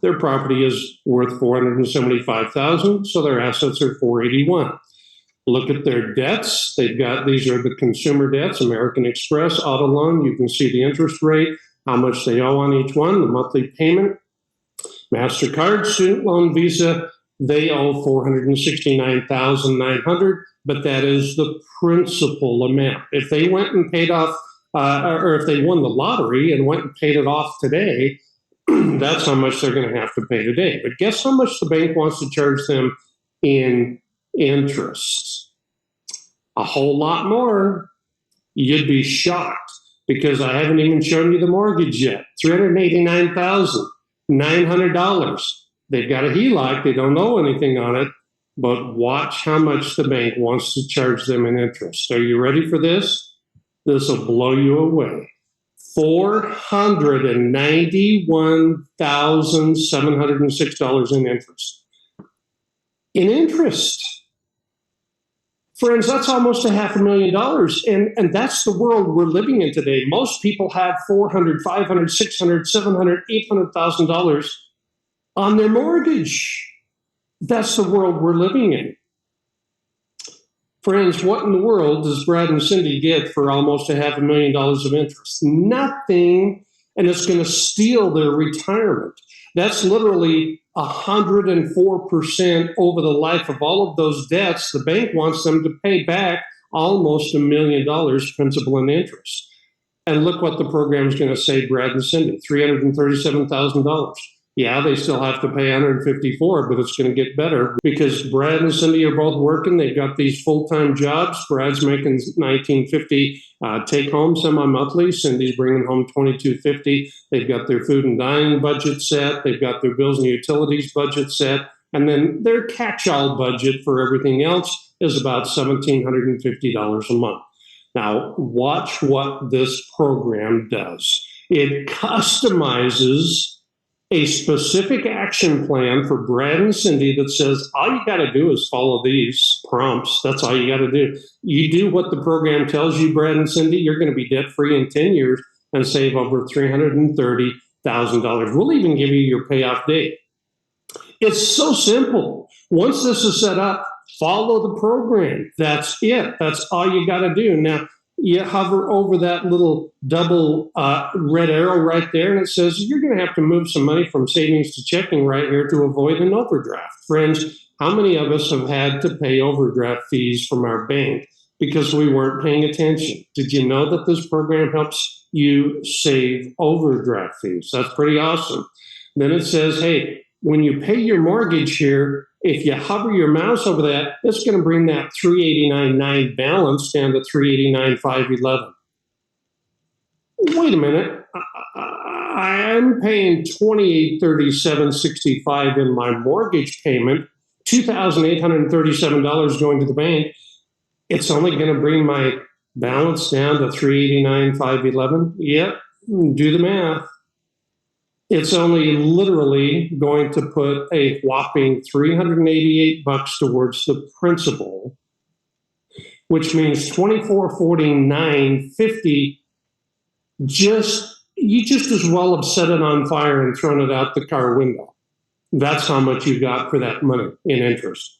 Their property is worth $475,000, so their assets are $481. Look at their debts. These are the consumer debts, American Express, auto loan. You can see the interest rate, how much they owe on each one, the monthly payment. MasterCard, student loan, Visa, they owe $469,900, but that is the principal amount. If they went and paid off, or if they won the lottery and went and paid it off today, that's how much they're going to have to pay today. But guess how much the bank wants to charge them in interest? A whole lot more. You'd be shocked, because I haven't even shown you the mortgage yet. $389,900. They've got a HELOC. They don't owe anything on it, but watch how much the bank wants to charge them in interest. Are you ready for this? This will blow you away. $491,706 in interest. In interest. Friends, that's almost $500,000. And that's the world we're living in today. Most people have $400,000, $500,000, $600,000, $700,000, $800,000 on their mortgage. That's the world we're living in. Friends, what in the world does Brad and Cindy get for almost $500,000 of interest? Nothing, and it's going to steal their retirement. That's literally 104% over the life of all of those debts. The bank wants them to pay back almost $1 million principal and interest. And look what the program is going to save Brad and Cindy, $337,000. Yeah, they still have to pay $154,000, but it's going to get better because Brad and Cindy are both working. They've got these full-time jobs. Brad's making $1,950 take-home semi-monthly. Cindy's bringing home $2,250. They've got their food and dining budget set. They've got their bills and utilities budget set. And then their catch-all budget for everything else is about $1,750 a month. Now, watch what this program does. It customizes a specific action plan for Brad and Cindy that says, all you got to do is follow these prompts. That's all you got to do. You do what the program tells you, Brad and Cindy, you're going to be debt-free in 10 years and save over $330,000. We'll even give you your payoff date. It's so simple. Once this is set up, follow the program. That's it. That's all you got to do. Now, you hover over that little double red arrow right there, and it says you're going to have to move some money from savings to checking right here to avoid an overdraft. Friends, how many of us have had to pay overdraft fees from our bank because we weren't paying attention? Did you know that this program helps you save overdraft fees? That's pretty awesome. Then it says, hey, when you pay your mortgage here, if you hover your mouse over that, it's going to bring that $389,900 balance down to $389,511. Wait a minute. I'm paying $2,837.65 in my mortgage payment, $2,837 going to the bank. It's only going to bring my balance down to $389,511. Yep, do the math. It's only literally going to put a whopping $388 towards the principal, which means $2,449.50. You just as well have set it on fire and thrown it out the car window. That's how much you got for that money in interest.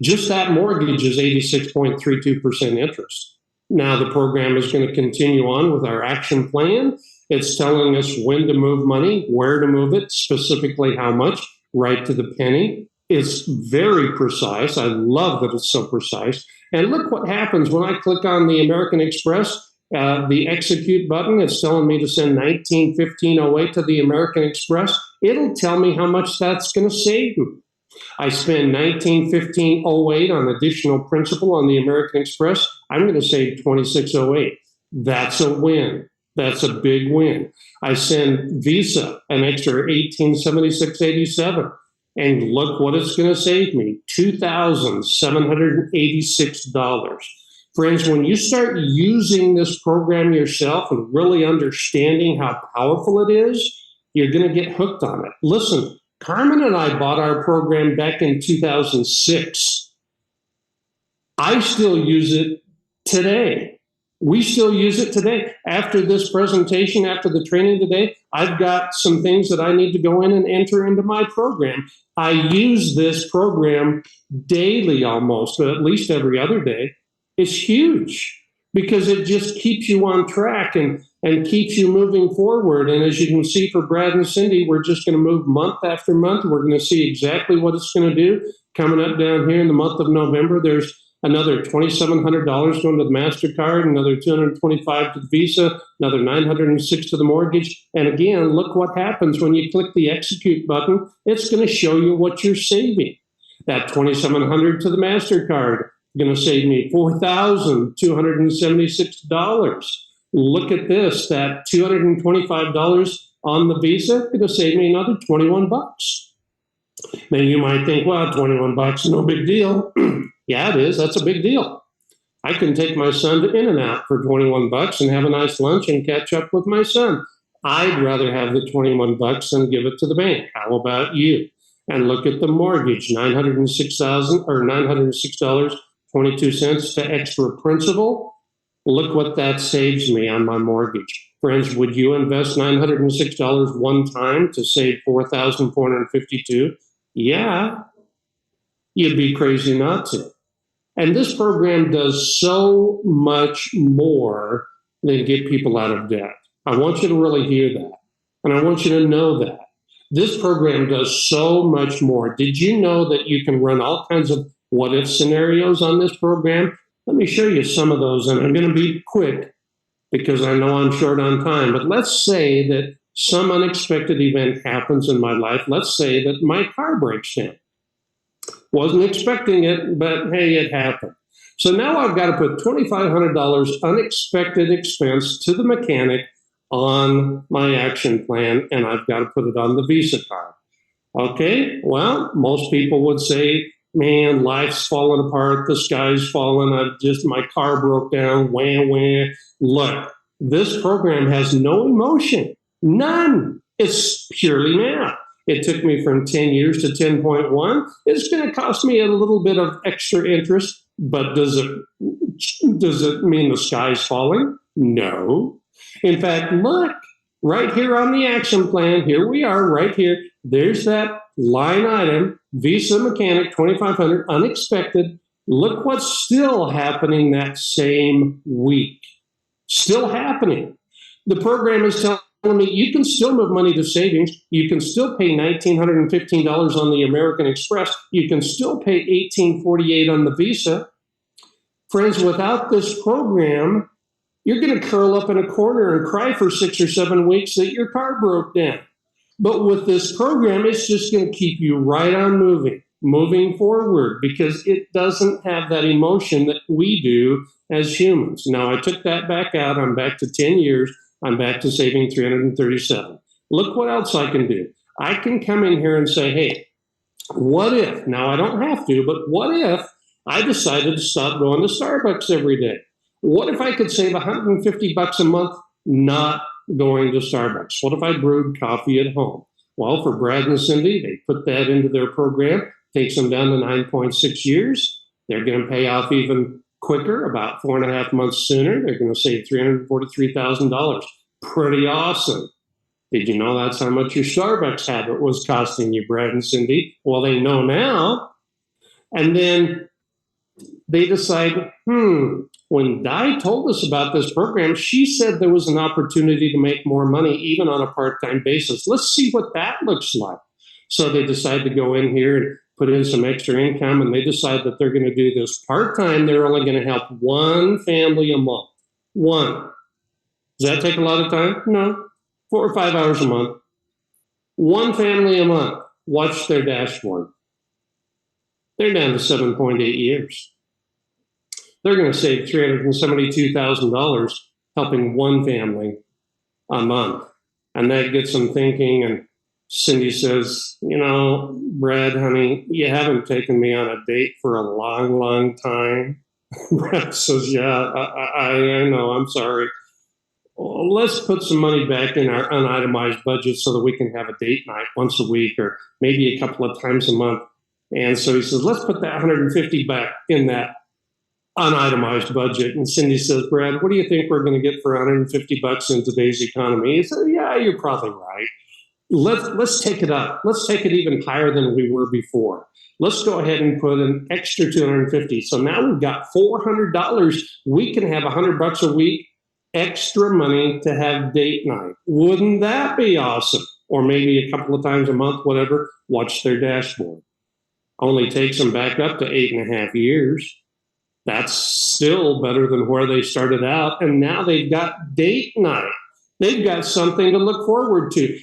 Just that mortgage is 86.32% interest. Now the program is going to continue on with our action plan. It's telling us when to move money, where to move it, specifically how much, right to the penny. It's very precise. I love that it's so precise. And look what happens when I click on the American Express, the execute button. It's telling me to send $19.15.08 to the American Express. It'll tell me how much that's going to save me. I spend $19.15.08 on additional principal on the American Express. I'm going to save $26.08. That's a win. That's a big win. I send Visa an extra $18.76.87, and look what it's going to save me, $2,786. Friends, when you start using this program yourself and really understanding how powerful it is, you're going to get hooked on it. Listen, Carmen and I bought our program back in 2006. I still use it today. We still use it today. After this presentation, after the training today, I've got some things that I need to go in and enter into my program. I use this program daily almost, but at least every other day. It's huge because it just keeps you on track and keeps you moving forward. And as you can see for Brad and Cindy, we're just going to move month after month. We're going to see exactly what it's going to do. Coming up down here in the month of November, there's another $2,700 going to the MasterCard, another $225 to the Visa, another $906 to the mortgage. And again, look what happens when you click the execute button. It's going to show you what you're saving. That $2,700 to the MasterCard going to save me $4,276. Look at this, that $225 on the Visa, going to save me another 21 bucks. Now you might think, well, 21 bucks, no big deal. Yeah, it is. That's a big deal. I can take my son to In-N-Out for 21 bucks and have a nice lunch and catch up with my son. I'd rather have the 21 bucks than give it to the bank. How about you? And look at the mortgage, $906.22 to extra principal. Look what that saves me on my mortgage. Friends, would you invest $906 one time to save $4,452? Yeah, you'd be crazy not to. And this program does so much more than get people out of debt. I want you to really hear that. And I want you to know that. This program does so much more. Did you know that you can run all kinds of what-if scenarios on this program? Let me show you some of those, and I'm going to be quick because I know I'm short on time. But let's say that some unexpected event happens in my life. Let's say that my car breaks down. Wasn't expecting it, but hey, it happened. So now I've got to put $2,500 unexpected expense to the mechanic on my action plan, and I've got to put it on the Visa card. Okay, well, most people would say, man, life's falling apart, the sky's falling, my car broke down, wah. Look, this program has no emotion, none. It's purely math. It took me from 10 years to 10.1. It's going to cost me a little bit of extra interest, but does it mean the sky's falling? No. In fact, look, right here on the action plan, here we are, right here. There's that line item, Visa Mechanic, $2,500, unexpected. Look what's still happening that same week. Still happening. The program is telling me you can still move money to savings. You can still pay $1,915 on the American Express. You can still pay $1,848 on the Visa. Friends, without this program, you're going to curl up in a corner and cry for 6 or 7 weeks that your car broke down. But with this program, it's just going to keep you right on moving forward, because it doesn't have that emotion that we do as humans. Now, I took that back out. I'm back to 10 years. I'm back to saving $337. Look what else I can do. I can come in here and say, hey, what if? Now, I don't have to, but what if I decided to stop going to Starbucks every day? What if I could save $150 a month not going to Starbucks? What if I brewed coffee at home? Well, for Brad and Cindy, they put that into their program, takes them down to 9.6 years. They're going to pay off even quicker, about 4.5 months sooner. They're going to save $343,000. Pretty awesome. Did you know that's how much your Starbucks habit was costing you, Brad and Cindy? Well, they know now. And then they decide, when Di told us about this program, she said there was an opportunity to make more money even on a part-time basis. Let's see what that looks like. So they decide to go in here and put in some extra income, and they decide that they're going to do this part-time. They're only going to help one family a month. One. Does that take a lot of time? No. 4 or 5 hours a month. One family a month. Watch their dashboard. They're down to 7.8 years. They're going to save $372,000 helping one family a month. And that gets them thinking. And Cindy says, Brad, honey, you haven't taken me on a date for a long, long time. Brad says, yeah, I know, I'm sorry. Well, let's put some money back in our unitemized budget so that we can have a date night once a week or maybe a couple of times a month. And so he says, let's put that $150 back in that Unitemized budget. And Cindy says, Brad, what do you think we're going to get for $150 in today's economy? He said, yeah, you're probably right. Let's take it up. Let's take it even higher than we were before. Let's go ahead and put an extra 250. So now we've got $400. We can have $100 a week extra money to have date night. Wouldn't that be awesome? Or maybe a couple of times a month, whatever, watch their dashboard. Only takes them back up to 8.5 years. That's still better than where they started out. And now they've got date night. They've got something to look forward to.